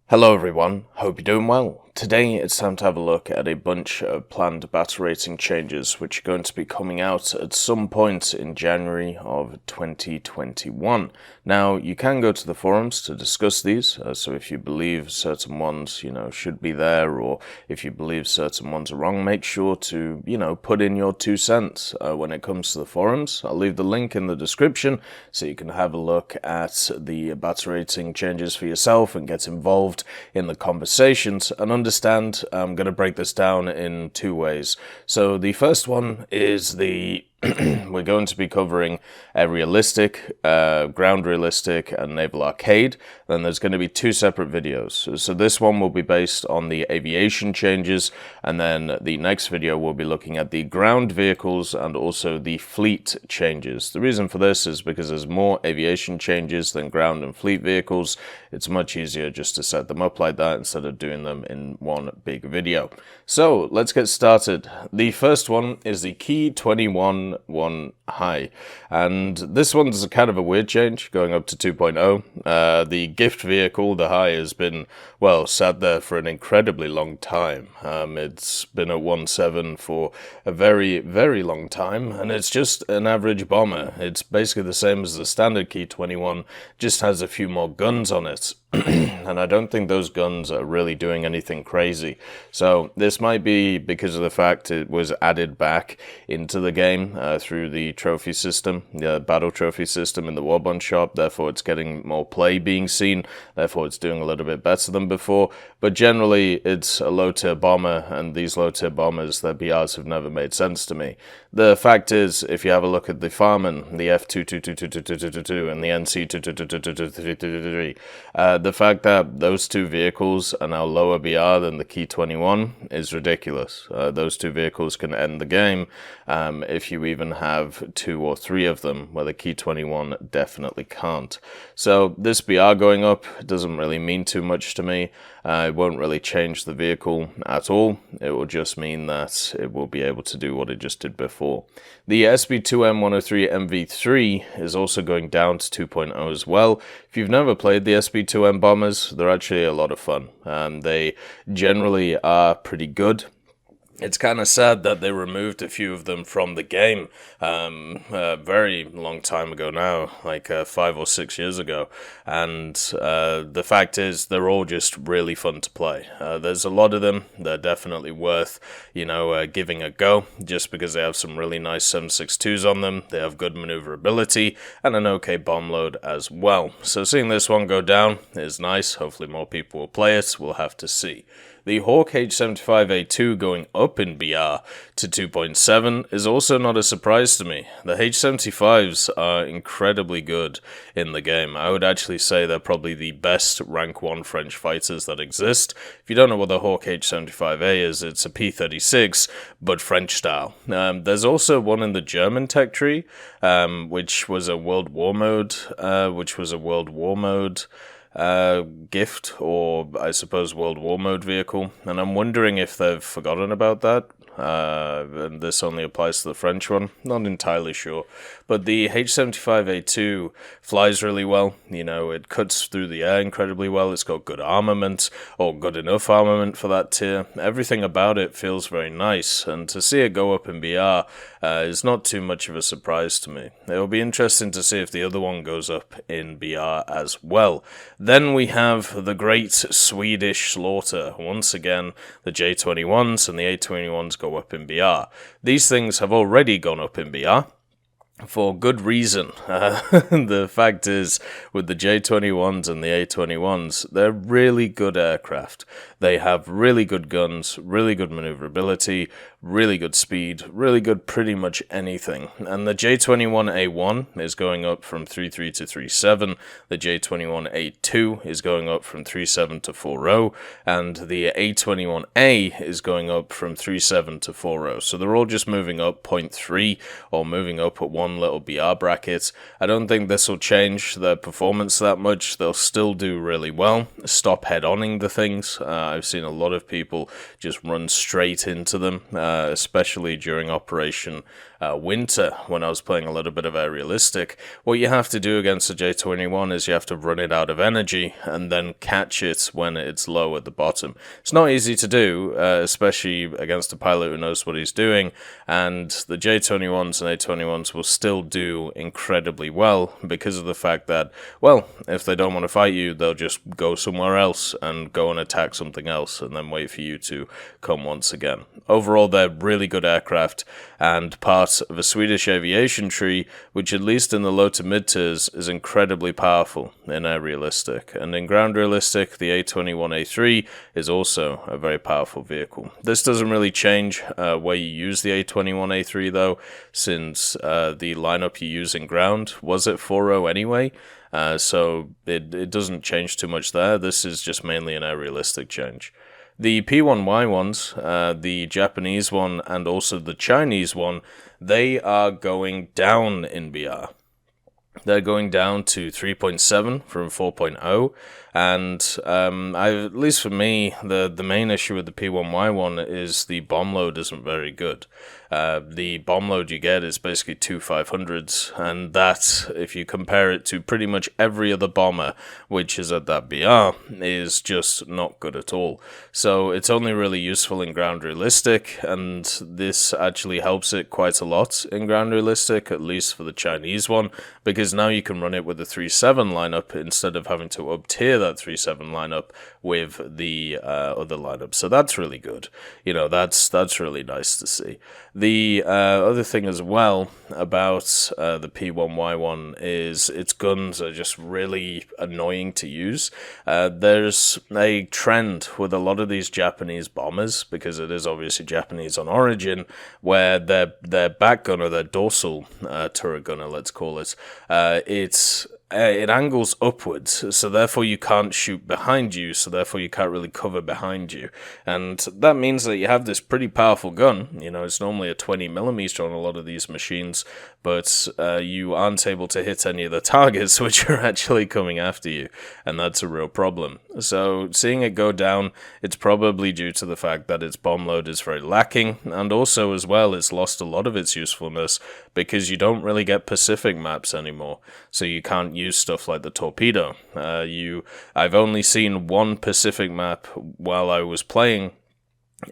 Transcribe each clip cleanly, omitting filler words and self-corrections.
Hello everyone, hope you're doing well. Today it's time to have a look at a bunch of planned battle rating changes which are going to be coming out at some point in January of 2021. Now you can go to the forums to discuss these, so if you believe certain ones, should be there, or if you believe certain ones are wrong, make sure to, put in your 2 cents when it comes to the forums. I'll leave the link in the description so you can have a look at the battle rating changes for yourself and get involved in the conversations and understand. I'm going to break this down in 2 ways. So the first one is we're going to be covering a realistic, ground realistic, and naval arcade. Then there's going to be 2 separate videos. So this one will be based on the aviation changes, and then the next video will be looking at the ground vehicles and also the fleet changes. The reason for this is because there's more aviation changes than ground and fleet vehicles. It's much easier just to set them up like that instead of doing them in one big video. So let's get started. The first one is the Key 21 one high, and this one's a kind of a weird change going up to 2.0. The gift vehicle, the high, has been, well, sat there for an incredibly long time. It's been at 1.7 for a very, very long time, and it's just an average bomber. It's basically the same as the standard Key 21, just has a few more guns on it. And I don't think those guns are really doing anything crazy. So this might be because of the fact it was added back into the game through the trophy system, the battle trophy system in the Warbond shop. Therefore, it's getting more play being seen. Therefore, it's doing a little bit better than before. But generally, it's a low-tier bomber, and these low-tier bombers, their BRs have never made sense to me. The fact is, if you have a look at the Farman, the F-2222222 and the NC-22223, the fact that those 2 vehicles are now lower BR than the Key 21 is ridiculous. Those 2 vehicles can end the game if you even have 2 or 3 of them, where the Key 21 definitely can't. So this BR going up doesn't really mean too much to me. It won't really change the vehicle at all. It will just mean that it will be able to do what it just did before. The SB2M103 MV3 is also going down to 2.0 as well. If you've never played the SB2M bombers, they're actually a lot of fun. They generally are pretty good. It's kind of sad that they removed a few of them from the game a very long time ago now, like 5 or 6 years ago. And the fact is, they're all just really fun to play. There's a lot of them. They're definitely worth, giving a go, just because they have some really nice 7.62s on them. They have good maneuverability and an okay bomb load as well. So seeing this one go down is nice. Hopefully more people will play it. We'll have to see. The Hawk H-75A2 going up in BR to 2.7 is also not a surprise to me. The H-75s are incredibly good in the game. I would actually say they're probably the best rank 1 French fighters that exist. If you don't know what the Hawk H-75A is, it's a P-36, but French style. There's also one in the German tech tree, which was a World War mode, gift, or I suppose World War mode vehicle, and I'm wondering if they've forgotten about that. And this only applies to the French one. Not entirely sure. But the H-75A2 flies really well. It cuts through the air incredibly well. It's got good armament, or good enough armament for that tier. Everything about it feels very nice, and to see it go up in BR is not too much of a surprise to me. It will be interesting to see if the other one goes up in BR as well. Then we have the great Swedish slaughter. Once again, the J21s and the A21s go up in BR. These things have already gone up in BR. For good reason. The fact is, with the J21s and the A21s, they're really good aircraft. They have really good guns, really good maneuverability, really good speed, really good pretty much anything. And the J21A1 is going up from 3.3 to 3.7, the J21A2 is going up from 3.7 to 4.0, and the A21A is going up from 3.7 to 4.0. So they're all just moving up 0.3 or moving up at 1 one little BR bracket. I don't think this will change their performance that much. They'll still do really well. Stop head-onning the things. I've seen a lot of people just run straight into them, especially during Operation Winter, when I was playing a little bit of aerialistic. What you have to do against the J21 is you have to run it out of energy and then catch it when it's low at the bottom. It's not easy to do, especially against a pilot who knows what he's doing, and the J21s and A21s will still do incredibly well because of the fact that, well, if they don't want to fight you, they'll just go somewhere else and go and attack something else and then wait for you to come once again. Overall, they're really good aircraft and part of a Swedish aviation tree, which at least in the low to mid tiers is incredibly powerful in air realistic. And in ground realistic, the A21A3 is also a very powerful vehicle. This doesn't really change where you use the A21A3 though, since the lineup you use in ground was at 4.0 anyway. So it doesn't change too much there. This is just mainly an air realistic change. The P1Y ones, the Japanese one and also the Chinese one, they are going down in BR. They're going down to 3.7 from 4.0, and at least for me, the main issue with the P1Y one is the bomb load isn't very good. The bomb load you get is basically 2 500s, and that, if you compare it to pretty much every other bomber which is at that BR, is just not good at all. So it's only really useful in ground realistic, and this actually helps it quite a lot in ground realistic, at least for the Chinese one, because now you can run it with the 3.7 lineup instead of having to up-tier that 3.7 lineup with the other lineup. So that's really good. You know, that's really nice to see. The other thing as well about the P1Y one is its guns are just really annoying to use. There's a trend with a lot of these Japanese bombers, because it is obviously Japanese on origin, where their back gunner, their dorsal turret gunner, let's call it, it angles upwards, so therefore you can't shoot behind you, so therefore you can't really cover behind you. And that means that you have this pretty powerful gun. You know, it's normally a 20mm on a lot of these machines, but you aren't able to hit any of the targets which are actually coming after you, and that's a real problem. So seeing it go down, it's probably due to the fact that its bomb load is very lacking, and also as well it's lost a lot of its usefulness because you don't really get Pacific maps anymore, so you can't use stuff like the torpedo. I've only seen one Pacific map while I was playing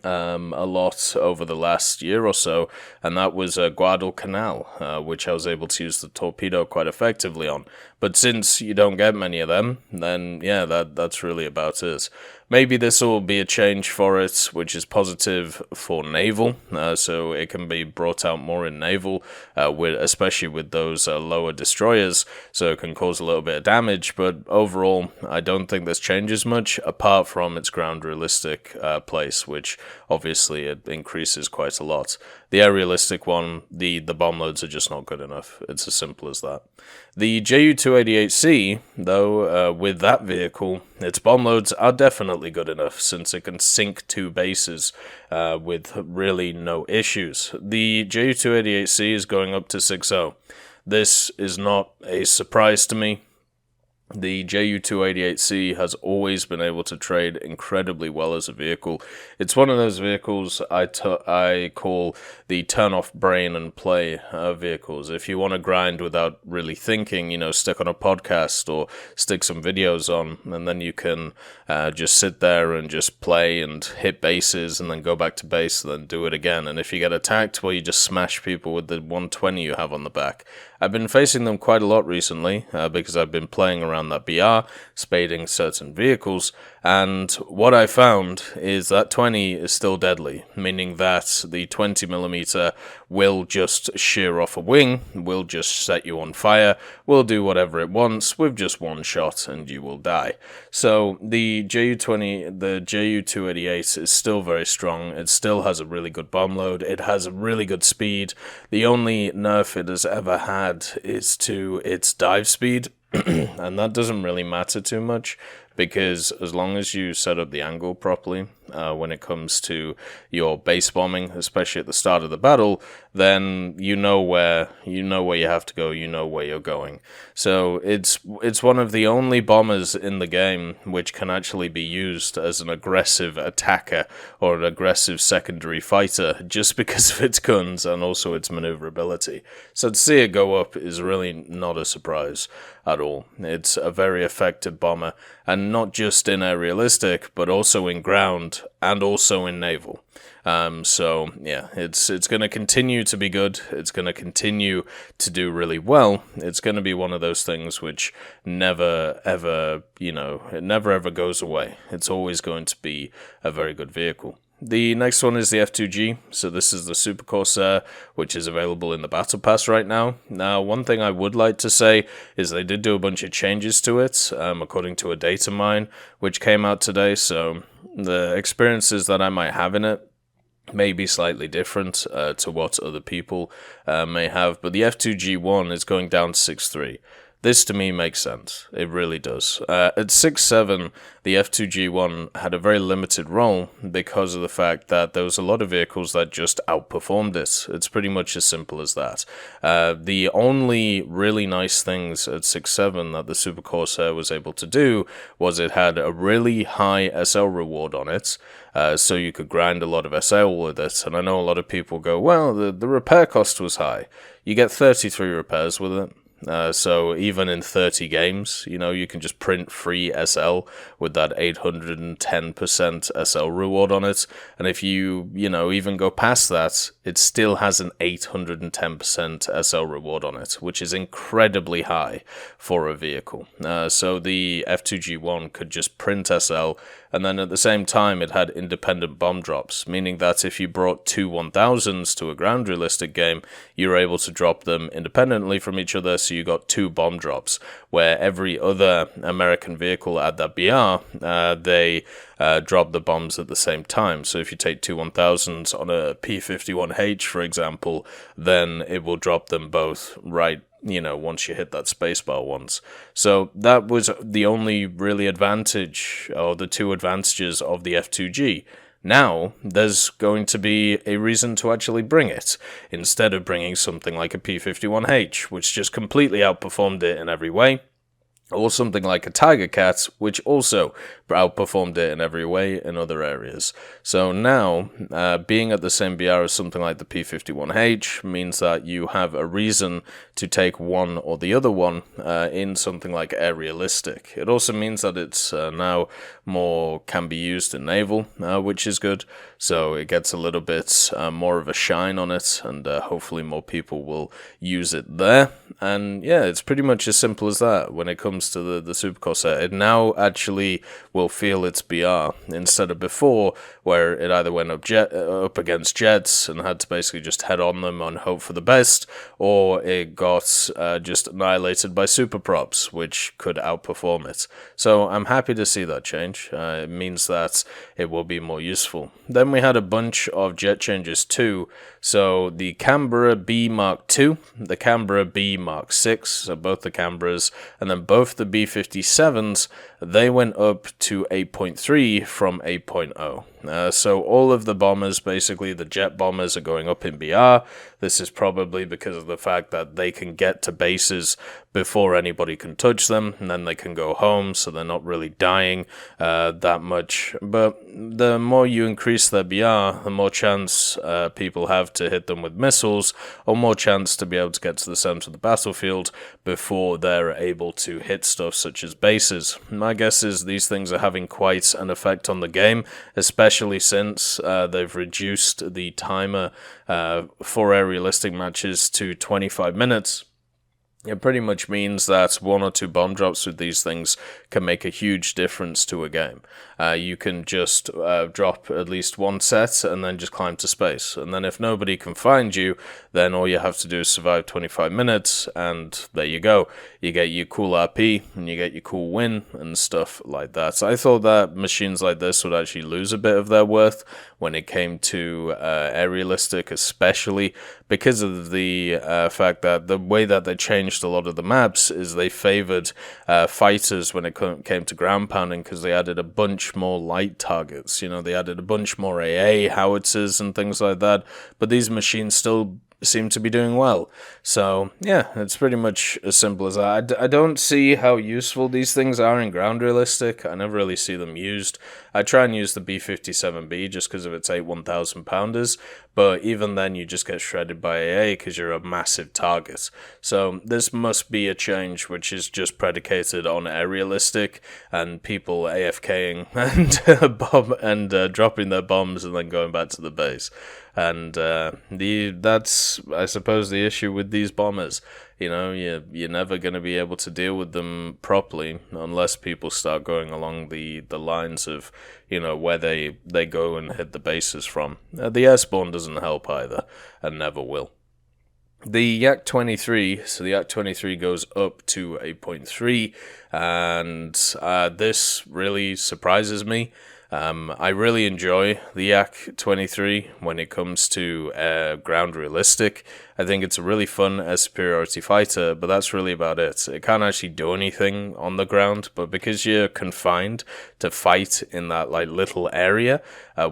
a lot over the last year or so, and that was Guadalcanal, which I was able to use the torpedo quite effectively on. But since you don't get many of them, then yeah, that's really about it. Maybe this will be a change for it, which is positive for naval, so it can be brought out more in naval, especially with those lower destroyers, so it can cause a little bit of damage, but overall, I don't think this changes much, apart from its ground realistic place, which obviously it increases quite a lot. The air realistic one, the bomb loads are just not good enough. It's as simple as that. The Ju-288C, though, with that vehicle, its bomb loads are definitely good enough, since it can sink 2 bases with really no issues. The Ju-288C is going up to 6.0. This is not a surprise to me. The Ju-288C has always been able to trade incredibly well as a vehicle. It's one of those vehicles I call the turn-off brain and play vehicles. If you want to grind without really thinking, you know, stick on a podcast or stick some videos on, and then you can just sit there and just play and hit bases and then go back to base and then do it again. And if you get attacked, well, you just smash people with the 120 you have on the back. I've been facing them quite a lot recently because I've been playing around that BR, spading certain vehicles, and what I found is that 20 is still deadly, meaning that the 20mm will just shear off a wing, will just set you on fire, will do whatever it wants with just one shot and you will die. So the Ju-288 is still very strong, it still has a really good bomb load, it has a really good speed. The only nerf it has ever had is to its dive speed, and that doesn't really matter too much because as long as you set up the angle properly, when it comes to your base bombing, especially at the start of the battle, then you know where you have to go, you know where you're going. So it's one of the only bombers in the game which can actually be used as an aggressive attacker or an aggressive secondary fighter, just because of its guns and also its maneuverability. So to see it go up is really not a surprise at all. It's a very effective bomber, and not just in aerialistic, but also in ground and also in naval. So yeah, it's going to continue to be good. It's going to continue to do really well. It's going to be one of those things which never ever, it never ever goes away. It's always going to be a very good vehicle. The next one is the F2G, so this is the Super Corsair, which is available in the Battle Pass right now. Now, one thing I would like to say is they did do a bunch of changes to it, according to a data mine, which came out today, so the experiences that I might have in it may be slightly different to what other people may have, but the F2G1 is going down to 6.3. This to me makes sense. It really does. At 6.7, the F2G1 had a very limited role because of the fact that there was a lot of vehicles that just outperformed it. It's pretty much as simple as that. The only really nice things at 6.7 that the Super Corsair was able to do was it had a really high SL reward on it, so you could grind a lot of SL with it. And I know a lot of people go, well, the repair cost was high. You get 33 repairs with it. So even in 30 games, you can just print free SL with that 810% SL reward on it. And if you, even go past that, it still has an 810% SL reward on it, which is incredibly high for a vehicle. So the F2G1 could just print SL, and then at the same time it had independent bomb drops, meaning that if you brought two 1000s to a ground realistic game, you were able to drop them independently from each other, so you got two bomb drops, where every other American vehicle at that BR, they drop the bombs at the same time. So if you take two 1000s on a P-51H, for example, then it will drop them both right, once you hit that spacebar once. So that was the only really advantage, or the two advantages of the F2G. Now, there's going to be a reason to actually bring it, instead of bringing something like a P-51H, which just completely outperformed it in every way, or something like a Tiger Cat, which also outperformed it in every way in other areas. So now, being at the same BR as something like the P-51H means that you have a reason to take one or the other one in something like aerialistic. It also means that it's now can be used in naval, which is good. So it gets a little bit more of a shine on it, and hopefully more people will use it there. And yeah, it's pretty much as simple as that when it comes to the Super Corsair. It now actually will feel its BR, instead of before, where it either went up against jets and had to basically just head on them and hope for the best, or it got just annihilated by super props, which could outperform it. So I'm happy to see that change. It means that it will be more useful. Then we had a bunch of jet changes too. So the Canberra B Mark II, the Canberra B Mark VI, so both the Canberras, and then both the B-57s, they went up to 8.3 from 8.0. So all of the bombers, basically the jet bombers, are going up in BR. This is probably because of the fact that they can get to bases before anybody can touch them, and then they can go home, so they're not really dying that much. But the more you increase their BR, the more chance people have to hit them with missiles, or more chance to be able to get to the center of the battlefield before they're able to hit stuff such as bases. My guess is these things are having quite an effect on the game, especially since they've reduced the timer for aerialistic matches to 25 minutes. It pretty much means that one or two bomb drops with these things can make a huge difference to a game. You can just drop at least one set and then just climb to space. And then if nobody can find you, then all you have to do is survive 25 minutes, and there you go. You get your cool RP, and you get your cool win, and stuff like that. So I thought that machines like this would actually lose a bit of their worth when it came to aerialistic, especially because of the fact that the way that they changed changed a lot of the maps is they favored fighters when it came to ground pounding, because they added a bunch more light targets. You know, they added a bunch more AA howitzers and things like that, but these machines still seem to be doing well. So yeah, it's pretty much as simple as that. I don't see how useful these things are in ground realistic. I never really see them used. I try and use the B-57B just because of its 8 1,000 pounders, but even then you just get shredded by AA because you're a massive target. So this must be a change which is just predicated on air realistic and people AFKing and dropping their bombs and then going back to the base. And that's, I suppose, the issue with these bombers. You know, you're never going to be able to deal with them properly unless people start going along the lines of, you know, where they go and hit the bases from. The airborne doesn't help either, and never will. The Yak-23, so the Yak-23 goes up to 8.3, and this really surprises me. I really enjoy the Yak-23 when it comes to ground realistic. I think it's a really fun air superiority fighter, but that's really about it. It can't actually do anything on the ground, but because you're confined to fight in that like little area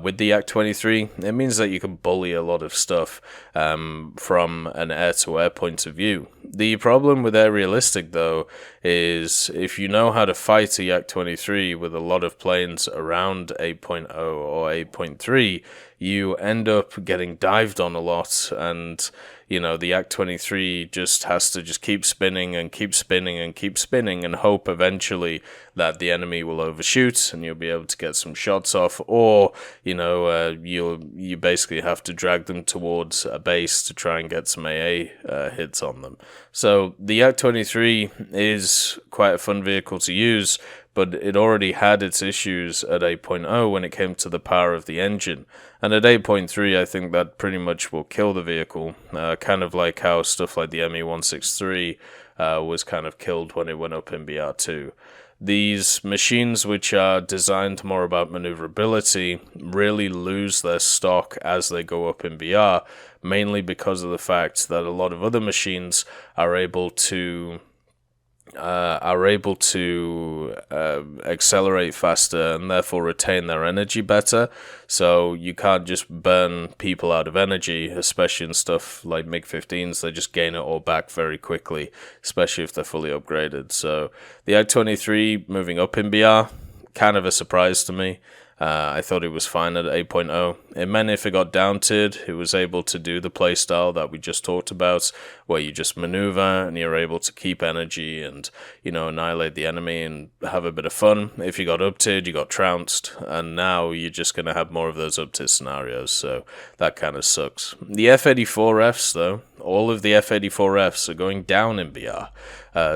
with the Yak-23, it means that you can bully a lot of stuff from an air-to-air point of view. The problem with air realistic, though, is if you know how to fight a Yak-23 with a lot of planes around 8.0 or 8.3, you end up getting dived on a lot, and you know, the Yak-23 just has to just keep spinning and keep spinning and keep spinning and hope eventually that the enemy will overshoot and you'll be able to get some shots off, or, you know, you basically have to drag them towards a base to try and get some AA hits on them. So the Yak-23 is quite a fun vehicle to use, but it already had its issues at 8.0 when it came to the power of the engine. And at 8.3, I think that pretty much will kill the vehicle, kind of like how stuff like the ME-163 was kind of killed when it went up in BR2. These machines, which are designed more about maneuverability, really lose their stock as they go up in BR, mainly because of the fact that a lot of other machines are able to accelerate faster and therefore retain their energy better. So you can't just burn people out of energy, especially in stuff like MiG-15s. They just gain it all back very quickly, especially if they're fully upgraded. So the Yak-23 moving up in BR, kind of a surprise to me. I thought it was fine at 8.0. It meant if it got down-tiered, it was able to do the playstyle that we just talked about, where you just maneuver and you're able to keep energy and, you know, annihilate the enemy and have a bit of fun. If you got up-tiered, you got trounced, and now you're just going to have more of those up-tier scenarios, so that kind of sucks. The F-84Fs, though, all of the F-84Fs are going down in BR.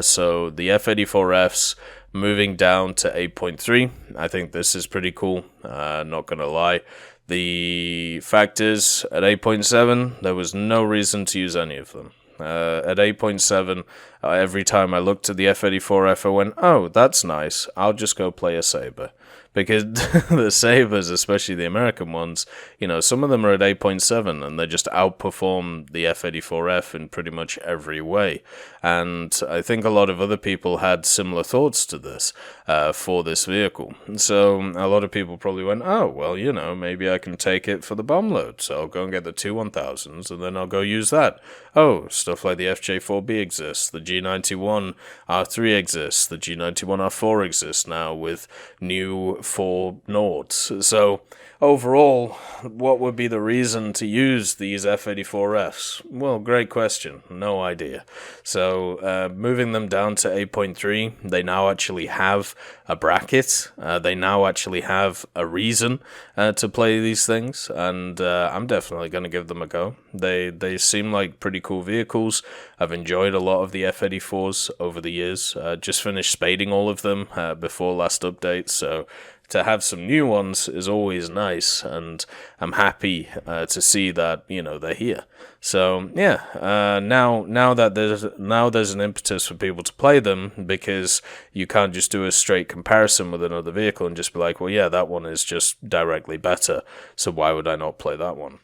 So the F-84Fs moving down to 8.3, I think this is pretty cool, not gonna lie. The fact is, at 8.7, there was no reason to use any of them. At 8.7, every time I looked at the F-84F, I went, oh, that's nice, I'll just go play a Sabre. Because the Sabres, especially the American ones, you know, some of them are at 8.7 and they just outperform the F-84F in pretty much every way. And I think a lot of other people had similar thoughts to this for this vehicle. So a lot of people probably went, oh, well, you know, maybe I can take it for the bomb load. So I'll go and get the two 1000s and then I'll go use that. Oh, stuff like the FJ4B exists, the G91R3 exists, the G91R4 exists now with new 4 Nords. So overall, what would be the reason to use these F-84Fs? Well, great question. No idea. So moving them down to 8.3, they now actually have a bracket. They now actually have a reason to play these things, and I'm definitely going to give them a go. They seem like pretty cool vehicles. I've enjoyed a lot of the F-84s over the years. Just finished spading all of them before last update, so to have some new ones is always nice, and I'm happy to see that, you know, they're here. So yeah, now that there's an impetus for people to play them, because you can't just do a straight comparison with another vehicle and just be like, well, yeah, that one is just directly better, so why would I not play that one?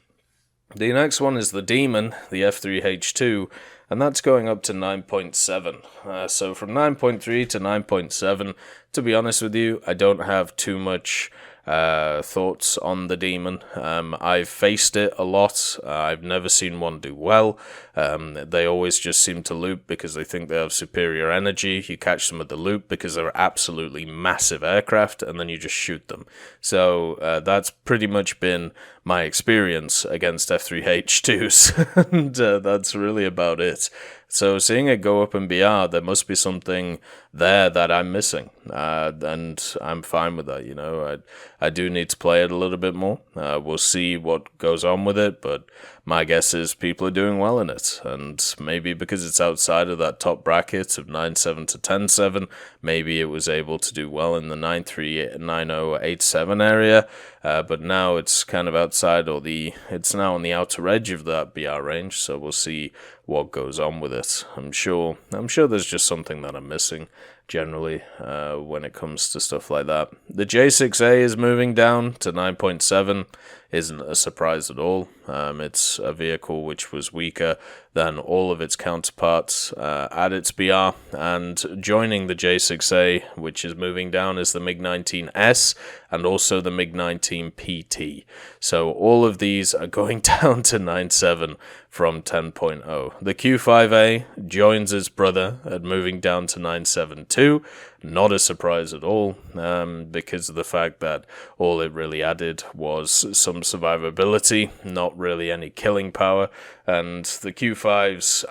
The next one is the Demon, the F3H-2. and that's going up to 9.7. So from 9.3 to 9.7, to be honest with you, I don't have too much thoughts on the Demon. I've faced it a lot. I've never seen one do well. They always just seem to loop because they think they have superior energy. You catch them at the loop because they're absolutely massive aircraft, and then you just shoot them. So that's pretty much been my experience against F3H-2s, and that's really about it. So seeing it go up in BR, there must be something there that I'm missing, and I'm fine with that. You know, I do need to play it a little bit more. We'll see what goes on with it, but my guess is people are doing well in it, and maybe because it's outside of that top bracket of 9.7 to 10.7, maybe it was able to do well in the 9.3, 9.0, area, but now it's kind of outside, or it's now on the outer edge of that BR range, so we'll see what goes on with it. I'm sure there's just something that I'm missing generally when it comes to stuff like that. The J6A is moving down to 9.7. Isn't a surprise at all. It's a vehicle which was weaker than all of its counterparts at its BR, and joining the J6A, which is moving down, is the MiG-19S and also the MiG-19 PT. So all of these are going down to 9.7 from 10.0. The Q5A joins its brother at moving down to 9.7 too. Not a surprise at all, because of the fact that all it really added was some survivability, not really any killing power. And the Q5s,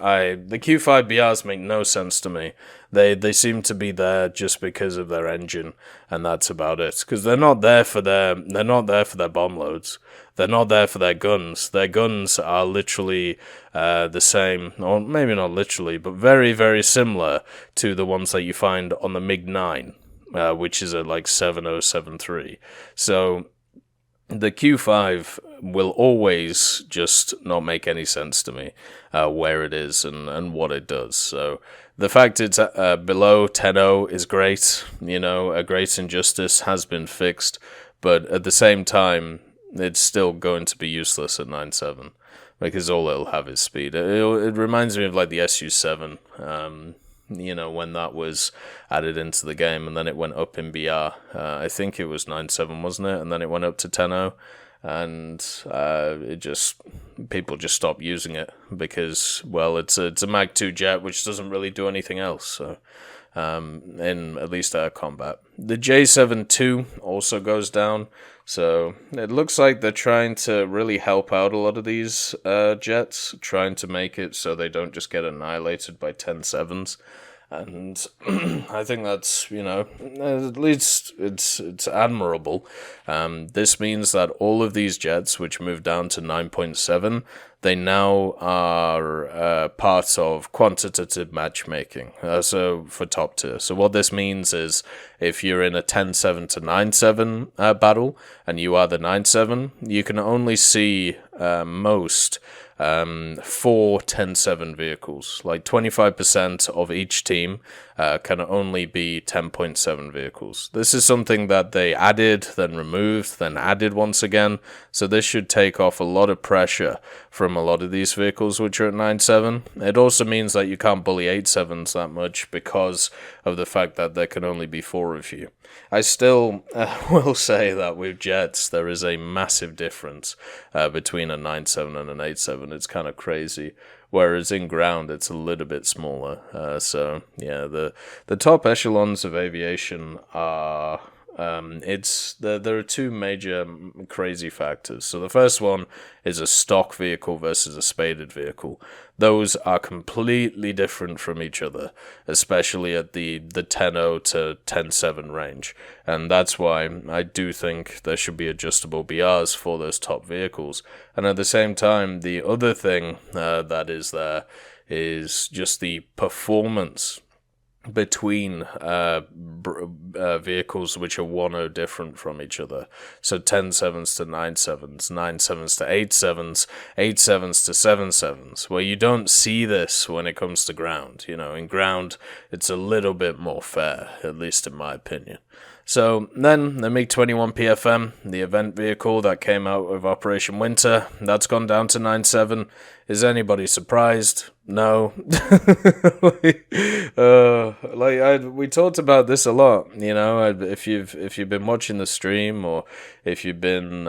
the Q5 BRs make no sense to me. They seem to be there just because of their engine, and that's about it. Because they're not there for their bomb loads. They're not there for their guns. Their guns are literally the same, or maybe not literally, but very, very similar to the ones that you find on the MiG-9, which is at like 7073. So the Q5 will always just not make any sense to me where it is and what it does. So the fact it's below 10.0 is great. You know, a great injustice has been fixed, but at the same time, it's still going to be useless at 9.7 because all it'll have is speed. It reminds me of like the SU-7, you know, when that was added into the game, and then it went up in BR. I think it was 9.7, wasn't it? And then it went up to 10.0, and people just stopped using it because, well, it's a Mag 2 jet which doesn't really do anything else. So, in at least air combat, the J7-2 also goes down. So it looks like they're trying to really help out a lot of these jets, trying to make it so they don't just get annihilated by 10.7s. And I think that's, you know, at least it's admirable. This means that all of these jets, which move down to 9.7, they now are parts of quantitative matchmaking, so for top tier. So what this means is if you're in a 10.7 to 9.7 battle, and you are the 9.7, you can only see most 4 10.7 vehicles. Like 25% of each team can only be 10.7 vehicles. This is something that they added, then removed, then added once again. So this should take off a lot of pressure from a lot of these vehicles which are at 9.7. It also means that you can't bully 8.7s that much because of the fact that there can only be 4 of you. I still will say that with jets, there is a massive difference between a 9.7 and an 8.7. It's kind of crazy. Whereas in ground, it's a little bit smaller. So, yeah, the top echelons of aviation are... there are 2 major crazy factors. So the first one is a stock vehicle versus a spaded vehicle. Those are completely different from each other, especially at the 10.0 to 10.7 range. And that's why I do think there should be adjustable BRs for those top vehicles. And at the same time, the other thing that is there is just the performance between vehicles which are 1.0 different from each other. So 10.7s to 9.7s, 9.7s to 8.7s, 8.7s to 7.7s, where you don't see this when it comes to ground. You know, in ground, it's a little bit more fair, at least in my opinion. So then the MiG-21 PFM, the event vehicle that came out of Operation Winter, that's gone down to 9.7. Is anybody surprised? No. We talked about this a lot, you know. If you've been watching the stream, or if you've been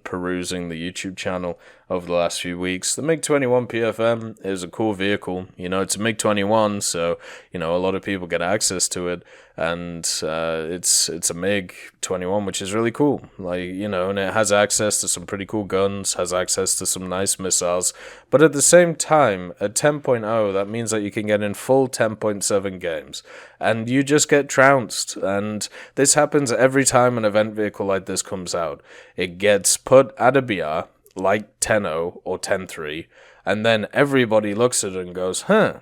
perusing the YouTube channel over the last few weeks, the MiG-21 PFM is a cool vehicle. You know, it's a MiG-21, so you know a lot of people get access to it, and it's a MiG-21, which is really cool. Like, you know, and it has access to some pretty cool guns, has access to some nice missiles, but at the same time, at 10.0, that means that you can get in full 10.7 games, and you just get trounced. And this happens every time an event vehicle like this comes out. It gets put at a BR, like 10.0 or 10.3, and then everybody looks at it and goes, huh,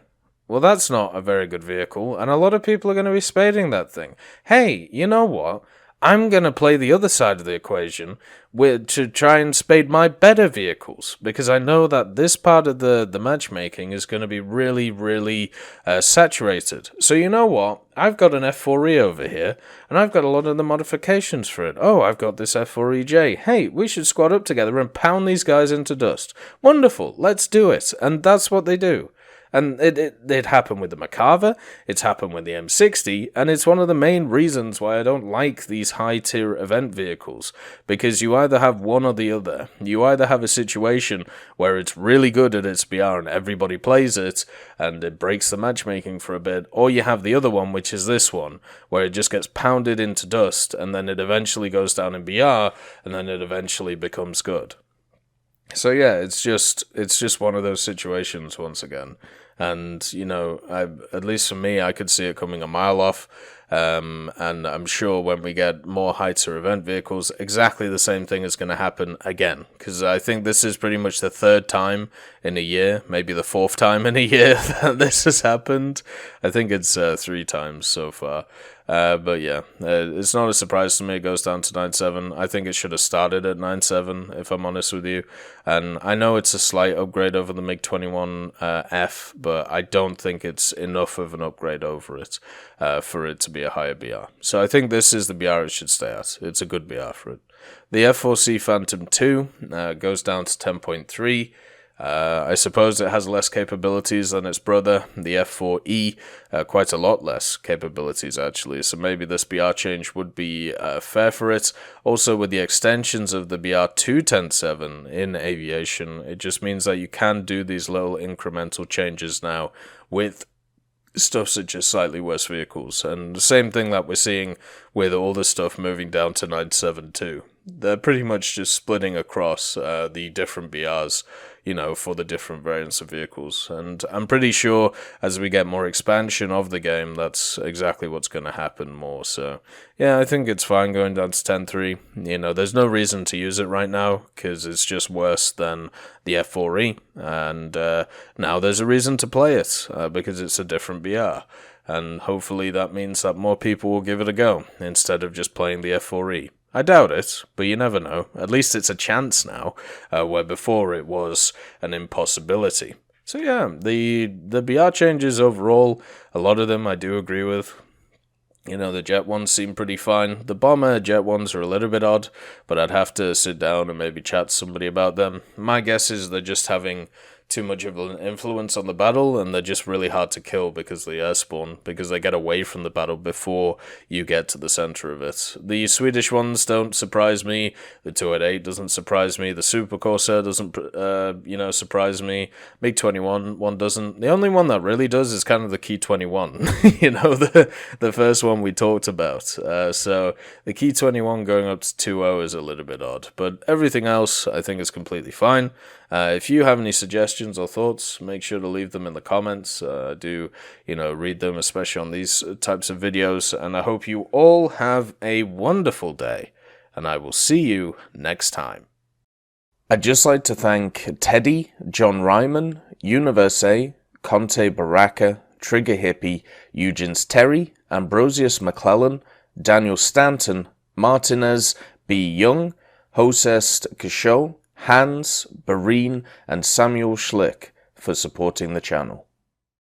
well, that's not a very good vehicle, and a lot of people are going to be spading that thing. Hey, you know what? I'm going to play the other side of the equation to try and spade my better vehicles, because I know that this part of the matchmaking is going to be really, really saturated. So you know what? I've got an F4E over here, and I've got a lot of the modifications for it. Oh, I've got this F4EJ. Hey, we should squad up together and pound these guys into dust. Wonderful, let's do it. And that's what they do. And it happened with the Macarva, it's happened with the M60, and it's one of the main reasons why I don't like these high-tier event vehicles, because you either have one or the other. You either have a situation where it's really good at its BR and everybody plays it, and it breaks the matchmaking for a bit, or you have the other one, which is this one, where it just gets pounded into dust, and then it eventually goes down in BR, and then it eventually becomes good. So yeah, it's just one of those situations once again. And, you know, at least for me, I could see it coming a mile off. And I'm sure when we get more high-tier event vehicles, exactly the same thing is going to happen again. Because I think this is pretty much the third time in a year, maybe the fourth time in a year that this has happened. I think it's 3 times so far. But yeah, it's not a surprise to me it goes down to 9.7. I think it should have started at 9.7, if I'm honest with you. And I know it's a slight upgrade over the MiG-21F, but I don't think it's enough of an upgrade over it for it to be a higher BR. So I think this is the BR it should stay at. It's a good BR for it. The F4C Phantom 2 goes down to 10.3. I suppose it has less capabilities than its brother, the F4E, quite a lot less capabilities actually, so maybe this BR change would be fair for it. Also, with the extensions of the BR to 10.7 in Aviation, it just means that you can do these little incremental changes now with stuff such as slightly worse vehicles, and the same thing that we're seeing with all the stuff moving down to 9.7 too. They're pretty much just splitting across the different BRs, you know, for the different variants of vehicles. And I'm pretty sure as we get more expansion of the game, that's exactly what's going to happen more. So, yeah, I think it's fine going down to 10.3. You know, there's no reason to use it right now because it's just worse than the F4E. And now there's a reason to play it because it's a different BR. And hopefully that means that more people will give it a go instead of just playing the F4E. I doubt it, but you never know. At least it's a chance now, where before it was an impossibility. So yeah, the BR changes overall, a lot of them I do agree with. You know, the jet ones seem pretty fine. The bomber jet ones are a little bit odd, but I'd have to sit down and maybe chat to somebody about them. My guess is they're just having too much of an influence on the battle, and they're just really hard to kill because they air spawn, because they get away from the battle before you get to the center of it. The Swedish ones don't surprise me, the 288 doesn't surprise me, the Super Corsair doesn't, surprise me, MiG-21 one doesn't. The only one that really does is kind of the Key 21, you know, the first one we talked about. So the Key 21 going up to 2.0 is a little bit odd, but everything else I think is completely fine. If you have any suggestions or thoughts, make sure to leave them in the comments. Do, read them, especially on these types of videos. And I hope you all have a wonderful day, and I will see you next time. I'd just like to thank Teddy, John Ryman, Universe, Conte Baraka, Trigger Hippie, Eugens Terry, Ambrosius McClellan, Daniel Stanton, Martinez, B. Young, Hosest Kishol, Hans, Bareen, and Samuel Schlick for supporting the channel.